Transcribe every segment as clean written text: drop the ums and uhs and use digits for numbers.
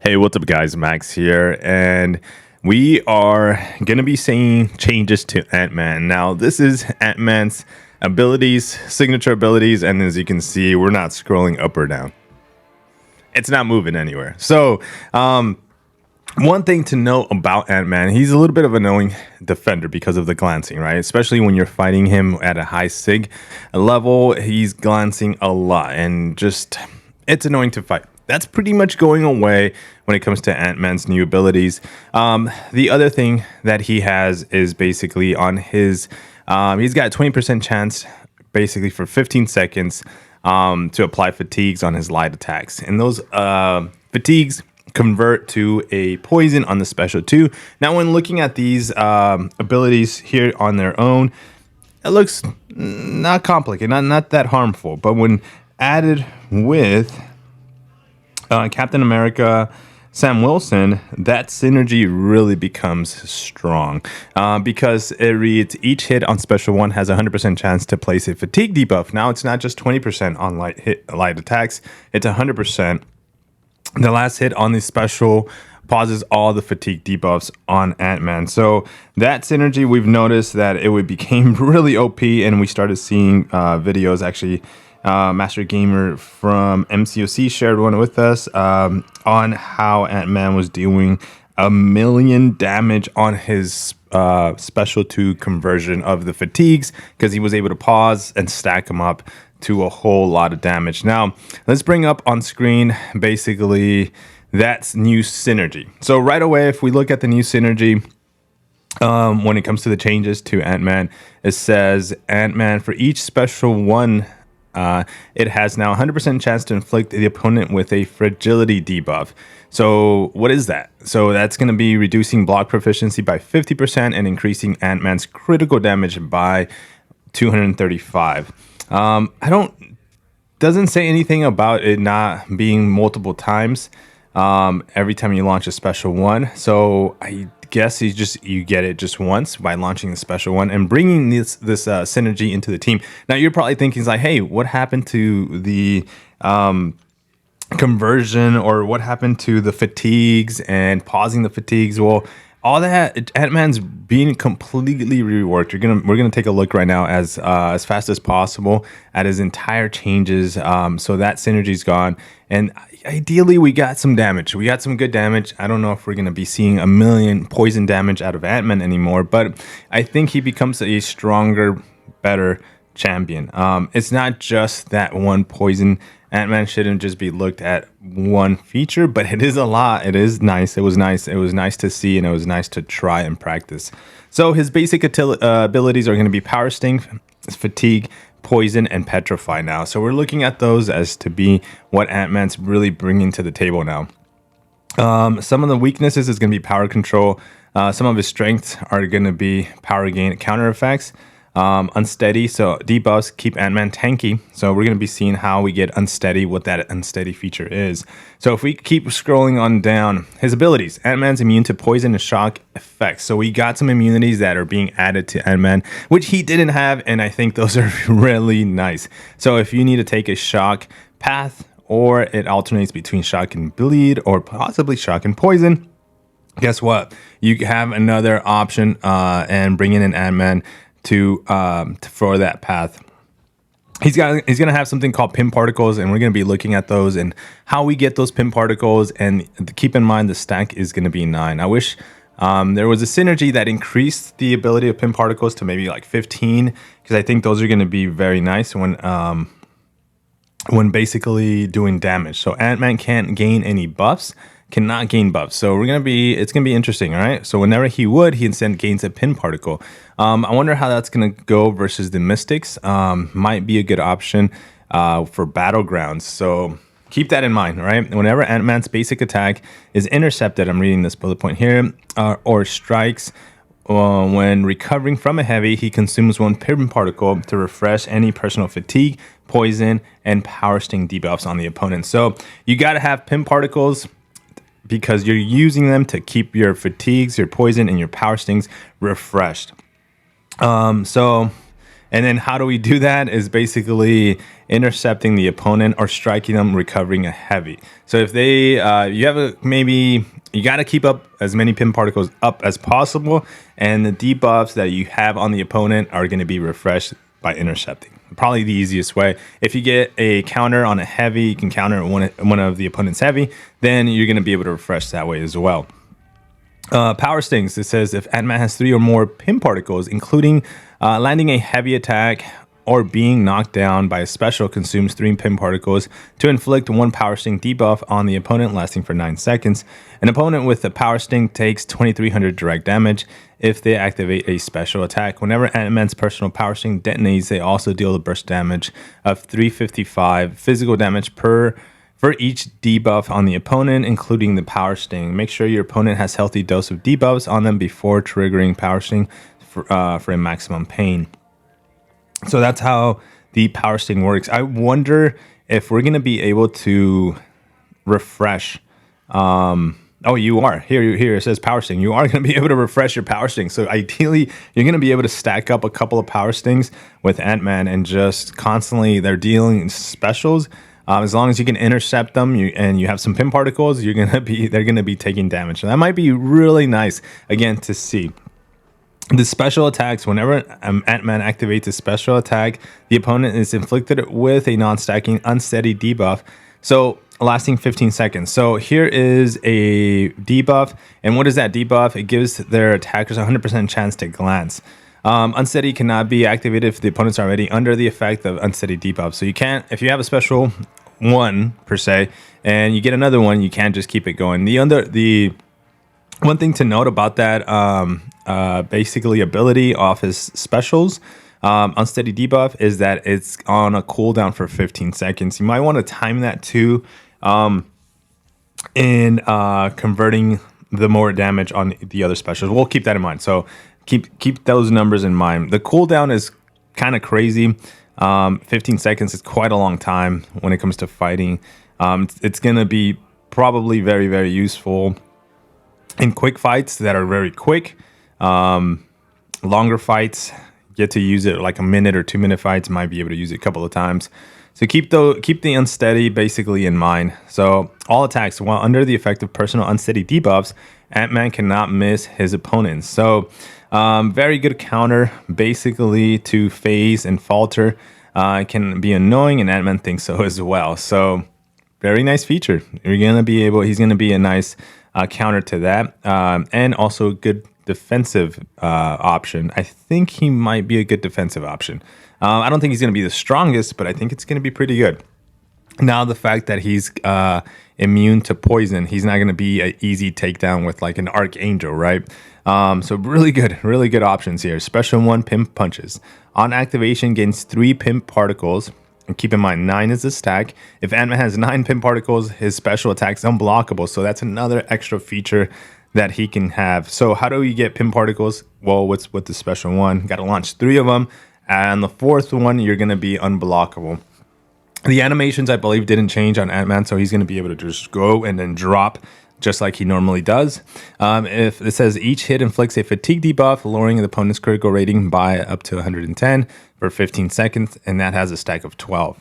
Hey, what's up, guys? Max here, and we are going to be seeing changes to Ant-Man. Now, this is Ant-Man's abilities, signature abilities, and as you can see, we're not scrolling up or down. It's not moving anywhere. So, one thing to know about Ant-Man, he's a little bit of an annoying defender because of the glancing, right? Especially when you're fighting him at a high sig level, he's glancing a lot, and just, it's annoying to fight. That's pretty much going away when it comes to Ant-Man's new abilities. The other thing that he has is basically on his, he's got a 20% chance basically for 15 seconds to apply fatigues on his light attacks. And those fatigues convert to a poison on the special too. Now, when looking at these abilities here on their own, it looks not complicated, not that harmful. But when added with Captain America, Sam Wilson, that synergy really becomes strong because it reads each hit on special one has a 100% chance to place a fatigue debuff. Now it's not just 20% on light attacks, it's 100%. The last hit on the special pauses all the fatigue debuffs on Ant-Man. So that synergy, we've noticed that it became really OP, and we started seeing videos actually. Master Gamer from mcoc shared one with us on how Ant-Man was doing 1,000,000 damage on his special 2 conversion of the fatigues because he was able to pause and stack them up to a whole lot of damage. Now, let's bring up on screen basically that's new synergy. So right away, if we look at the new synergy, when it comes to the changes to Ant-Man, it says Ant-Man for each special one, it has now 100% chance to inflict the opponent with a fragility debuff. So what is that? So that's going to be reducing block proficiency by 50% and increasing Ant-Man's critical damage by 235. Doesn't say anything about it not being multiple times every time you launch a special one. So I guess you get it just once by launching the special one and bringing this synergy into the team. Now you're probably thinking, like, hey, what happened to the conversion, or what happened to the fatigues and pausing the fatigues? Well, all that Ant-Man's being completely reworked. We're gonna take a look right now as fast as possible at his entire changes. So that synergy's gone, and ideally we got some damage. We got some good damage. I don't know if we're gonna be seeing 1,000,000 poison damage out of Ant-Man anymore, but I think he becomes a stronger, better champion. It's not just that one poison. Ant-Man shouldn't just be looked at one feature, but it is a lot. It is nice. It was nice. It was nice to see, and it was nice to try and practice. So his basic abilities are going to be Power Sting, Fatigue, Poison, and Petrify now. So we're looking at those as to be what Ant-Man's really bringing to the table now. Some of the weaknesses is going to be Power Control. Some of his strengths are going to be Power Gain, Counter Effects. Unsteady, so debuffs keep Ant-Man tanky. So we're going to be seeing how we get unsteady, what that unsteady feature is. So if we keep scrolling on down, his abilities, Ant-Man's immune to poison and shock effects. So we got some immunities that are being added to Ant-Man, which he didn't have, and I think those are really nice. So if you need to take a shock path, or it alternates between shock and bleed, or possibly shock and poison, guess what? You have another option and bringing in Ant-Man for that path. He's gonna have something called pin particles, and we're gonna be looking at those and how we get those pin particles. And keep in mind the stack is gonna be 9. I wish there was a synergy that increased the ability of pin particles to maybe like 15, because I think those are gonna be very nice when basically doing damage. So Ant-Man can't gain any buffs. Cannot gain buffs. So it's gonna be interesting, all right? So whenever he instead gains a pin particle. I wonder how that's gonna go versus the Mystics. Might be a good option for Battlegrounds. So keep that in mind, all right? Whenever Ant-Man's basic attack is intercepted, I'm reading this bullet point here, or strikes, when recovering from a heavy, he consumes 1 pin particle to refresh any personal fatigue, poison, and power sting debuffs on the opponent. So you gotta have pin particles, because you're using them to keep your fatigues, your poison, and your power stings refreshed. So And then how do we do that is basically intercepting the opponent or striking them, recovering a heavy. So if they, you have a, maybe you got to keep up as many pin particles up as possible. And the debuffs that you have on the opponent are going to be refreshed by intercepting. Probably the easiest way. If you get a counter on a heavy, you can counter one of the opponent's heavy, then you're going to be able to refresh that way as well. Power stings. It says if Ant-Man has 3 or more pin particles, including landing a heavy attack or being knocked down by a special, consumes 3 pin particles to inflict 1 power sting debuff on the opponent, lasting for 9 seconds. An opponent with a power sting takes 2,300 direct damage if they activate a special attack. Whenever Ant-Man's personal power sting detonates, they also deal a burst damage of 355 physical damage for each debuff on the opponent, including the power sting. Make sure your opponent has healthy dose of debuffs on them before triggering power sting for a maximum pain. So that's how the power sting works. I wonder if we're going to be able to refresh. Oh, you are. Here it says power sting. You are going to be able to refresh your power sting. So ideally, you're going to be able to stack up a couple of power stings with Ant-Man and just constantly, they're dealing specials. As long as you can intercept them and you have some pin particles, they're gonna be taking damage. So that might be really nice again to see. The special attacks, whenever Ant-Man activates a special attack, the opponent is inflicted with a non-stacking unsteady debuff, so lasting 15 seconds. So here is a debuff, and what is that debuff? It gives their attackers 100% chance to glance. Unsteady cannot be activated if the opponent's already under the effect of unsteady debuff. So you can't, if you have a special one per se, and you get another one, you can't just keep it going. The one thing to note about that, basically ability off his specials, unsteady debuff, is that it's on a cooldown for 15 seconds. You might want to time that too, in converting the more damage on the other specials. We'll keep that in mind. So keep those numbers in mind. The cooldown is kind of crazy. 15 seconds is quite a long time when it comes to fighting. It's going to be probably very, very useful in quick fights that are very quick. Longer fights, get to use it like a minute or 2 minute fights, might be able to use it a couple of times. So keep the unsteady basically in mind. So all attacks while under the effect of personal unsteady debuffs, Ant-Man cannot miss his opponents. So very good counter basically to phase and falter. Can be annoying, and Ant-Man thinks so as well. So very nice feature. He's gonna be a nice counter to that, and also a good defensive option. I think he might be a good defensive option. I don't think he's gonna be the strongest, but I think it's gonna be pretty good. Now the fact that he's immune to poison, he's not going to be an easy takedown with like an Archangel, right? So really good options here. Special 1 pimp punches. On activation, gains 3 pimp particles. And keep in mind, 9 is the stack. If Ant-Man has 9 pimp particles, his special attack's unblockable. So that's another extra feature that he can have. So how do we get pimp particles? Well, with the special 1? Got to launch 3 of them. And the 4th one, you're going to be unblockable. The animations, I believe, didn't change on Ant-Man, so he's going to be able to just go and then drop just like he normally does. If it says each hit inflicts a fatigue debuff, lowering the opponent's critical rating by up to 110 for 15 seconds, and that has a stack of 12.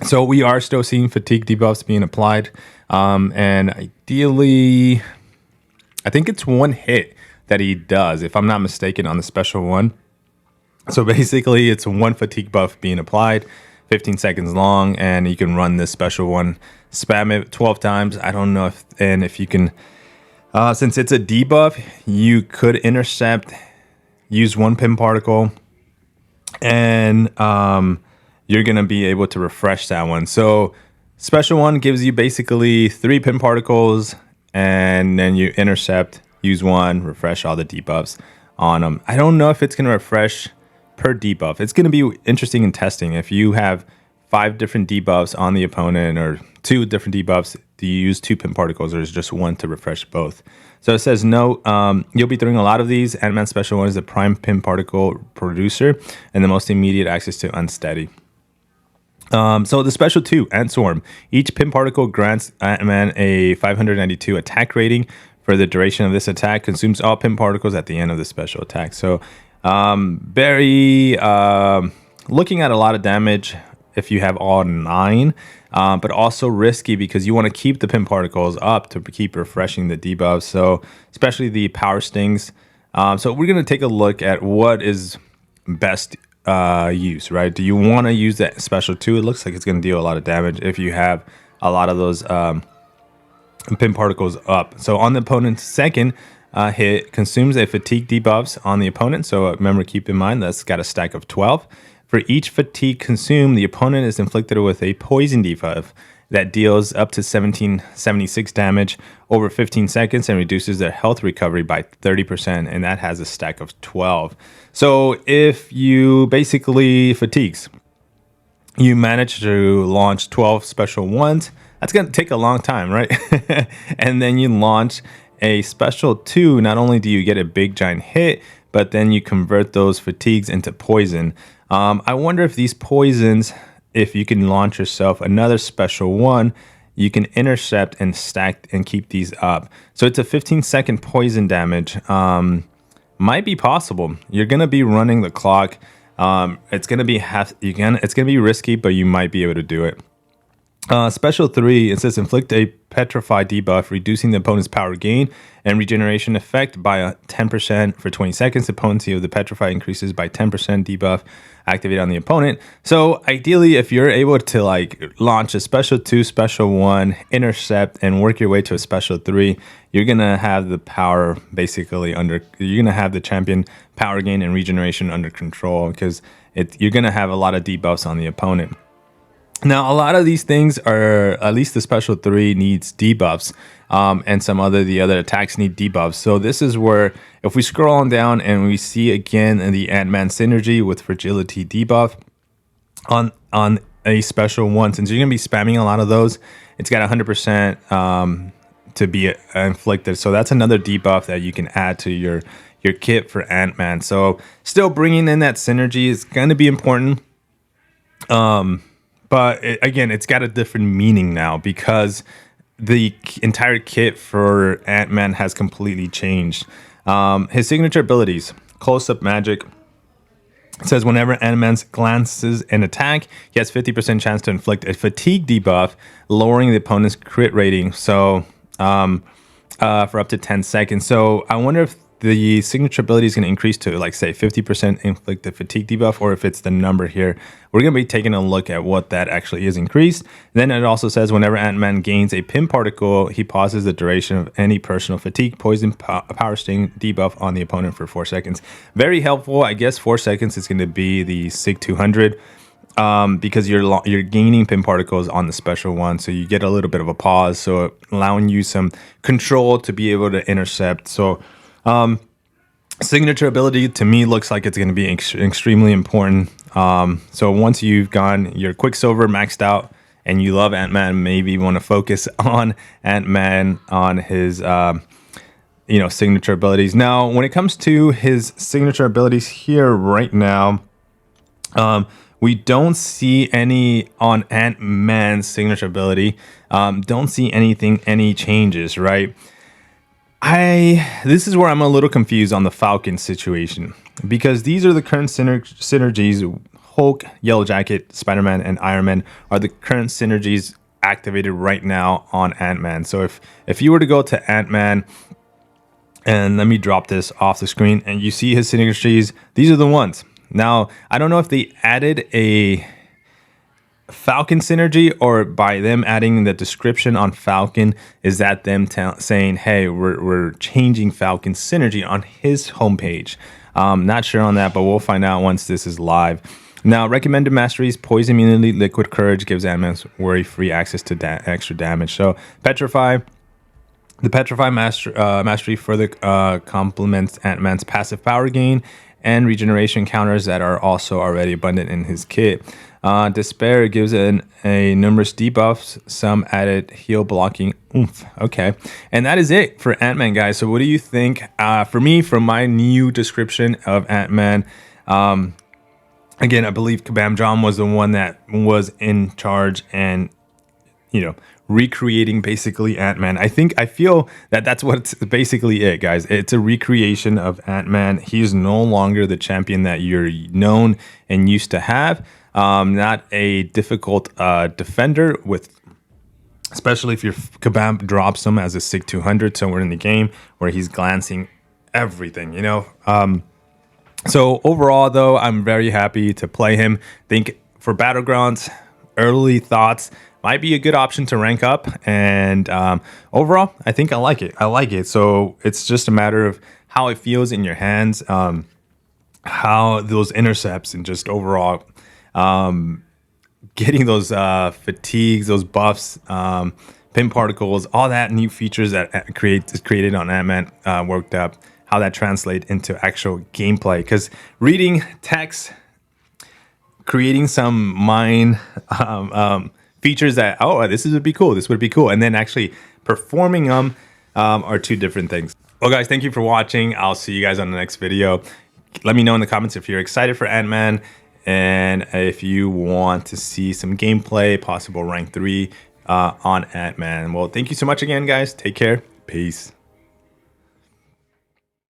So we are still seeing fatigue debuffs being applied, and ideally, I think it's 1 hit that he does, if I'm not mistaken, on the special 1. So basically, it's 1 fatigue buff being applied, 15 seconds long, and you can run this special 1, spam it 12 times. I don't know if you can, since it's a debuff, you could intercept, use 1 pin particle, and you're gonna be able to refresh that one. So special 1 gives you basically 3 pin particles, and then you intercept, use 1, refresh all the debuffs on them. I don't know if it's gonna refresh per debuff. It's going to be interesting in testing. If you have 5 different debuffs on the opponent or 2 different debuffs, do you use 2 pin particles or is just 1 to refresh both? So it says no, you'll be throwing a lot of these. Ant-Man special 1 is the prime pin particle producer and the most immediate access to unsteady. So the special 2, Ant Swarm. Each pin particle grants Ant-Man a 592 attack rating. For the duration of this attack, consumes all pin particles at the end of the special attack. So Very looking at a lot of damage if you have all 9, but also risky because you want to keep the pin particles up to keep refreshing the debuffs. So especially the power stings. So we're going to take a look at what is best use, right? Do you want to use that special 2? It looks like it's going to deal a lot of damage if you have a lot of those pin particles up. So on the opponent's second hit, consumes a fatigue debuffs on the opponent. So remember, keep in mind that's got a stack of 12. For each fatigue consumed, the opponent is inflicted with a poison debuff that deals up to 1776 damage over 15 seconds and reduces their health recovery by 30%, and that has a stack of 12. So if you basically fatigues, you manage to launch 12 special ones, that's going to take a long time, right? And then you launch a special 2, not only do you get a big giant hit, but then you convert those fatigues into poison. I wonder if these poisons, if you can launch yourself another special 1, you can intercept and stack and keep these up. So it's a 15-second poison damage. Might be possible. You're gonna be running the clock. It's gonna be it's gonna be risky, but you might be able to do it. Special 3, it says inflict a petrify debuff, reducing the opponent's power gain and regeneration effect by 10% for 20 seconds. The potency of the petrify increases by 10% debuff activated on the opponent. So ideally, if you're able to like launch a special 2, special 1, intercept, and work your way to a special 3, you're gonna have the power basically you're gonna have the champion power gain and regeneration under control because you're gonna have a lot of debuffs on the opponent. Now, a lot of these things are, at least the special 3 needs debuffs, and the other attacks need debuffs. So this is where, if we scroll on down and we see again the Ant-Man Synergy with Fragility debuff on a special 1, since you're going to be spamming a lot of those, it's got 100% to be inflicted. So that's another debuff that you can add to your kit for Ant-Man. So still bringing in that synergy is going to be important. But again, it's got a different meaning now because the entire kit for Ant-Man has completely changed. His signature abilities, close-up magic. It says whenever Ant-Man glances an attack, he has 50% chance to inflict a fatigue debuff, lowering the opponent's crit rating. So for up to 10 seconds. So I wonder if the signature ability is going to increase to, like, say, 50% inflicted fatigue debuff, or if it's the number here. We're going to be taking a look at what that actually is increased. Then it also says whenever Ant-Man gains a pin particle, he pauses the duration of any personal fatigue, poison, power sting debuff on the opponent for 4 seconds. Very helpful. I guess 4 seconds is going to be the SIG 200. Because you're gaining pin particles on the special 1, so you get a little bit of a pause, so allowing you some control to be able to intercept. So signature ability to me looks like it's going to be extremely important. So once you've gone your Quicksilver maxed out and you love Ant-Man, maybe you want to focus on Ant-Man on his signature abilities. Now, when it comes to his signature abilities here right now, we don't see any on Ant-Man's signature ability. Don't see any changes, right? This is where I'm a little confused on the Falcon situation, because these are the current synergies. Hulk, Yellow Jacket, Spider-Man, and Iron Man are the current synergies activated right now on Ant-Man. So if you were to go to Ant-Man, and let me drop this off the screen, and you see his synergies, these are the ones. Now, I don't know if they added a Falcon synergy, or by them adding the description on Falcon, is that them saying, hey, we're changing Falcon synergy on his homepage. Not sure on that, but we'll find out once this is live. Now, recommended masteries: Poison Immunity, Liquid Courage gives Ant-Man worry-free access to extra damage. So Petrify. The Petrify mastery further complements Ant-Man's passive power gain and regeneration counters that are also already abundant in his kit. Despair gives a numerous debuffs, some added heal blocking oomph. Okay, and that is it for Ant-Man, guys. So what do you think? For me, from my new description of Ant-Man, again, I believe Kabam John was the one that was in charge and recreating basically Ant-Man. I feel that that's what's basically it, guys. It's a recreation of Ant-Man. He's no longer the champion that you're known and used to have. Not a difficult defender, with especially if your Kabam drops him as a SIG 200 somewhere in the game where he's glancing everything, you know. So overall, though, I'm very happy to play him. Think for Battlegrounds, early thoughts might be a good option to rank up. And overall, I think I like it. I like it. So it's just a matter of how it feels in your hands, how those intercepts, and just overall getting those fatigues, those buffs, pin particles, all that new features that is created on Ant-Man worked up, how that translate into actual gameplay. Because reading text, creating some mind features that, oh, this would be cool, this would be cool, and then actually performing them are two different things. Well, guys, thank you for watching. I'll see you guys on the next video. Let me know in the comments if you're excited for Ant-Man, and if you want to see some gameplay, possible rank 3 on Ant-Man. Well, thank you so much again, guys. Take care. Peace.